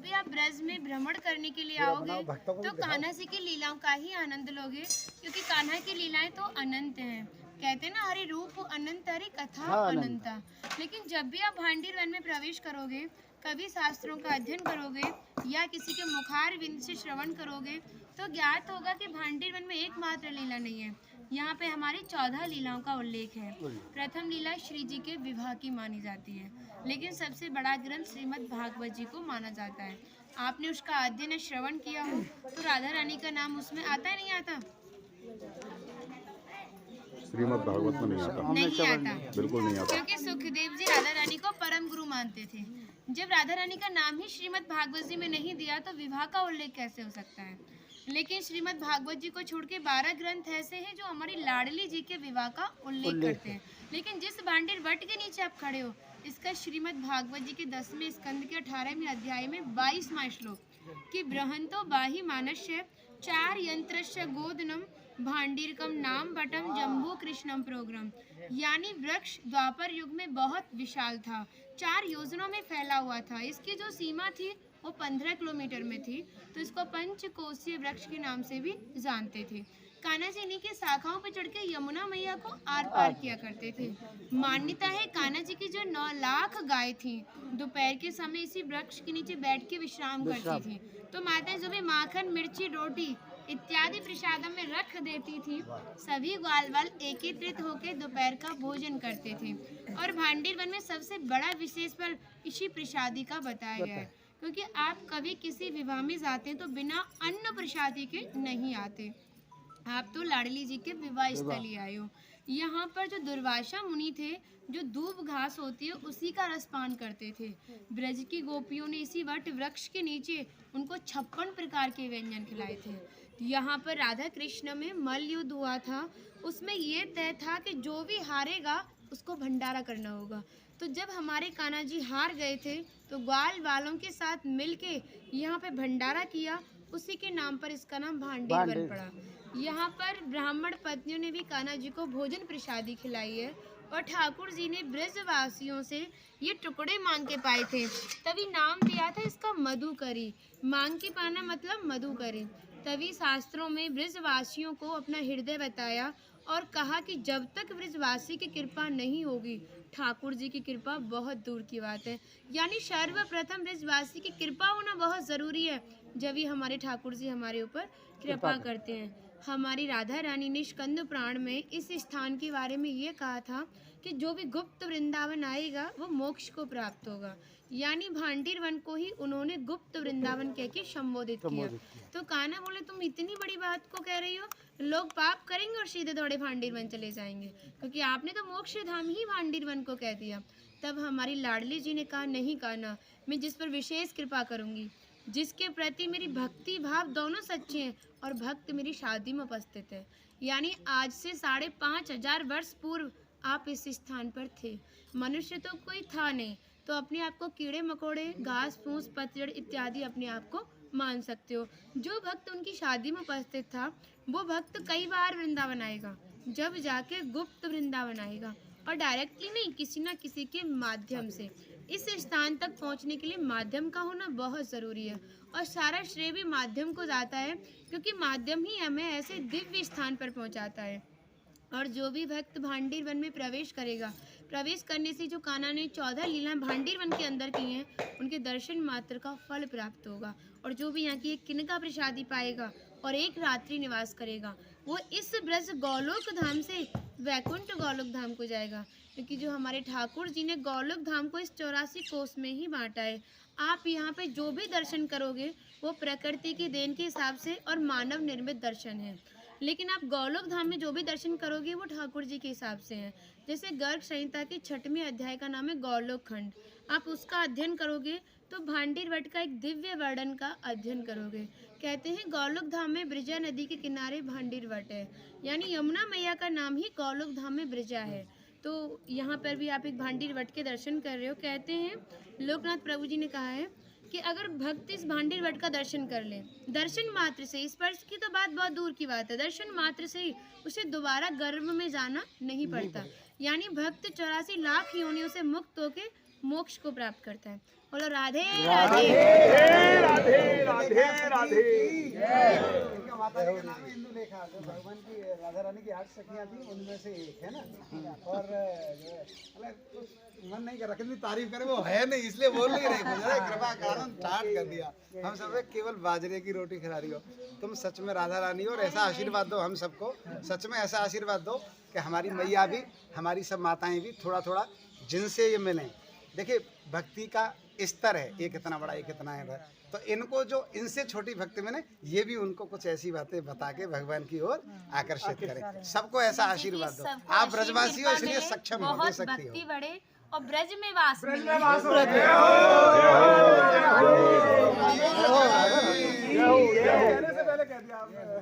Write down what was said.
भी आप ब्रज में भ्रमण करने के लिए आओगे तो कान्हा जी की लीलाओं का ही आनंद लोगे, क्योंकि कान्हा की लीलाएं तो अनंत हैं। कहते हैं ना, हरि रूप अनंत हरि कथा अनंता। लेकिन जब भी आप भांडीर वन में प्रवेश करोगे, कवि शास्त्रों का अध्ययन करोगे या किसी के मुखार विंद से श्रवण करोगे तो ज्ञात होगा कि भांडीर वन में एकमात्र लीला नहीं है, यहाँ पे हमारी 14 लीलाओं का उल्लेख है। प्रथम लीला श्री जी के विवाह की मानी जाती है, लेकिन सबसे बड़ा ग्रंथ श्रीमद् भागवत जी को माना जाता है। आपने उसका अध्ययन श्रवण किया हो तो राधा रानी का नाम उसमें आता है नहीं आता? श्रीमद् भागवत में नहीं आता। नहीं आता, बिल्कुल नहीं आता, क्योंकि सुखदेव जी राधा रानी को परम गुरु मानते थे। जब राधा रानी का नाम ही श्रीमद् भागवत जी में नहीं दिया तो विवाह का उल्लेख कैसे हो सकता है? लेकिन श्रीमद् भागवत जी को छोड़ के 12 ग्रंथ ऐसे हैं जो हमारी लाडली जी के विवाह का उल्लेख करते हैं। लेकिन जिस भांडीर वट के नीचे आप खड़े हो, इसका श्रीमद् भागवत जी के 10वें स्कंद के 18वें अध्याय में 22वां श्लोक कि बृहंतो बाहि मानस्य 4 यंत्रस्य गोदनम भांडीरकम नाम बटम जम्बू कृष्णम प्रोग्राम, यानी वृक्ष द्वापर युग में बहुत विशाल था, 4 योजनों में फैला हुआ था। इसकी जो सीमा थी वो 15 किलोमीटर में थी, तो इसको पंचकोशीय वृक्ष के नाम से भी जानते थे। कान्हा जी इन्हीं की शाखाओं पर चढ़ के यमुना मैया को आर पार किया करते थे। मान्यता है कान्हा जी की जो 9 लाख गाय थी दोपहर के समय इसी वृक्ष के नीचे बैठ के विश्राम करती थी। तो माताएं जो भी माखन मिर्ची रोटी इत्यादि प्रसादम में रख देती थी, सभी ग्वाल वाल एकत्रित होकर दोपहर का भोजन करते थे। और भांडीर वन में सबसे बड़ा विशेष फल इसी प्रसादी का बताया गया है, क्योंकि आप कभी किसी विवाह में जाते हैं तो बिना अन्न प्रसादी के नहीं आते। आप तो लाडली जी के विवाह स्थल ही आए हो। यहाँ पर जो दुर्वासा मुनि थे, जो दूब घास होती है उसी का रसपान करते थे। ब्रज की गोपियों ने इसी वट वृक्ष के नीचे उनको 56 प्रकार के व्यंजन खिलाए थे। यहाँ पर राधा कृष्ण में मल्ल युद्ध हुआ था, उसमें ये तय था कि जो भी हारेगा उसको भंडारा करना होगा। तो जब हमारे कान्हा जी हार गए थे तो ग्वाल वालों के साथ मिलके यहाँ पे भंडारा किया, उसी के नाम पर इसका नाम भांडीर वन पड़ा। यहाँ पर ब्राह्मण पत्नियों ने भी कान्हा जी को भोजन प्रसादी खिलाई है, और ठाकुर जी ने ब्रजवासियों से ये टुकड़े मांग के पाए थे, तभी नाम दिया था इसका मधुकरी। मांग के पाना मतलब मधुकरी। तभी शास्त्रों में ब्रजवासियों को अपना हृदय बताया और कहा कि जब तक ब्रजवासी की कृपा नहीं होगी, ठाकुर जी की कृपा बहुत दूर की बात है। यानी सर्वप्रथम ब्रजवासी की कृपा होना बहुत ज़रूरी है, जब ही हमारे ठाकुर जी हमारे ऊपर कृपा करते हैं। हमारी राधा रानी ने स्कंद पुराण में इस स्थान के बारे में ये कहा था कि जो भी गुप्त वृंदावन आएगा वो मोक्ष को प्राप्त होगा। यानी भांडीर वन को ही उन्होंने गुप्त वृंदावन कह के संबोधित किया। तो कान्हा बोले, तुम इतनी बड़ी बात को कह रही हो, लोग पाप करेंगे और सीधे दौड़े भांडीर वन चले जाएंगे, क्योंकि आपने तो मोक्ष धाम ही भांडीर वन को कह दिया। तब हमारी लाडली जी ने कहा, नहीं कान्हा, मैं जिस पर विशेष कृपा करूंगी, जिसके प्रति मेरी भक्ति भाव दोनों सच्चे हैं और भक्त मेरी शादी में उपस्थित है। यानी आज से 5,500 वर्ष पूर्व आप इस स्थान पर थे। मनुष्य तो कोई था नहीं, तो अपने आप को कीड़े मकोड़े, घास फूस पतझड़ इत्यादि अपने आप को मान सकते हो। जो भक्त उनकी शादी में उपस्थित था वो भक्त कई बार वृंदावन आएगा, जब जाके गुप्त वृंदावन आएगा, और डायरेक्टली नहीं, किसी ना किसी के माध्यम से। इस स्थान तक पहुंचने के लिए माध्यम का होना बहुत ज़रूरी है, और सारा श्रेय भी माध्यम को जाता है, क्योंकि माध्यम ही हमें ऐसे दिव्य स्थान पर पहुंचाता है। और जो भी भक्त भांडीर वन में प्रवेश करेगा, प्रवेश करने से जो कान्हा ने 14 लीला भांडीर वन के अंदर की हैं, उनके दर्शन मात्र का फल प्राप्त होगा। और जो भी यहाँ की एक किनका प्रसादी पाएगा और एक रात्रि निवास करेगा, वो इस ब्रज गौलोक धाम से वैकुंठ गौलोक धाम को जाएगा, क्योंकि जो हमारे ठाकुर जी ने गौलोक धाम को इस 84 कोस में ही बांटा है। आप यहाँ पे जो भी दर्शन करोगे वो प्रकृति की देन के हिसाब से और मानव निर्मित दर्शन है, लेकिन आप गौलोक धाम में जो भी दर्शन करोगे वो ठाकुर जी के हिसाब से हैं। जैसे गर्ग संहिता के 6वें अध्याय का नाम है गौलोक खंड, आप उसका अध्ययन करोगे तो भांडीर वट का एक दिव्य वर्णन का अध्ययन करोगे। कहते हैं गौलोक धाम में ब्रजा नदी के किनारे भांडीर वट है, यानी यमुना मैया का नाम ही गौलोक धाम में ब्रजा है। तो यहाँ पर भी आप एक भांडीर वट के दर्शन कर रहे हो। कहते हैं लोकनाथ प्रभु जी ने कहा है कि अगर भक्त इस भांडीर वट का दर्शन कर ले, दर्शन मात्र से, स्पर्श की तो बात बहुत दूर की बात है, दर्शन मात्र से ही उसे दोबारा गर्भ में जाना नहीं पड़ता। यानी भक्त 84 लाख योनियों से मुक्त होके मोक्ष को प्राप्त करता है। बोलो राधे राधे। इंदुलेखा जो भगवान की राधा रानी की 8 सखियां थी उनमें से एक है ना। और मन नहीं कर रहा कितनी तारीफ करे, वो है नहीं इसलिए बोल नहीं रहे, कृपा कारण स्टार्ट कर दिया। हम सब केवल बाजरे की रोटी खिला रही हो, तुम सच में राधा रानी हो। और ऐसा आशीर्वाद दो हम सबको, सच में ऐसा आशीर्वाद दो कि हमारी मैया भी, हमारी सब माताएं भी थोड़ा थोड़ा जिनसे ये मिलें। देखिए भक्ति का स्तर है, एक इतना बड़ा एक इतना है, तो इनको जो इनसे छोटी भक्ति में ये भी उनको कुछ ऐसी बातें बता के भगवान की ओर आकर्षित करें। सबको ऐसा आशीर्वाद दो। आप ब्रजवासी हो इसलिए सक्षम हो, दे सकती हो। भक्ति बढ़े और ब्रज में वास मिले।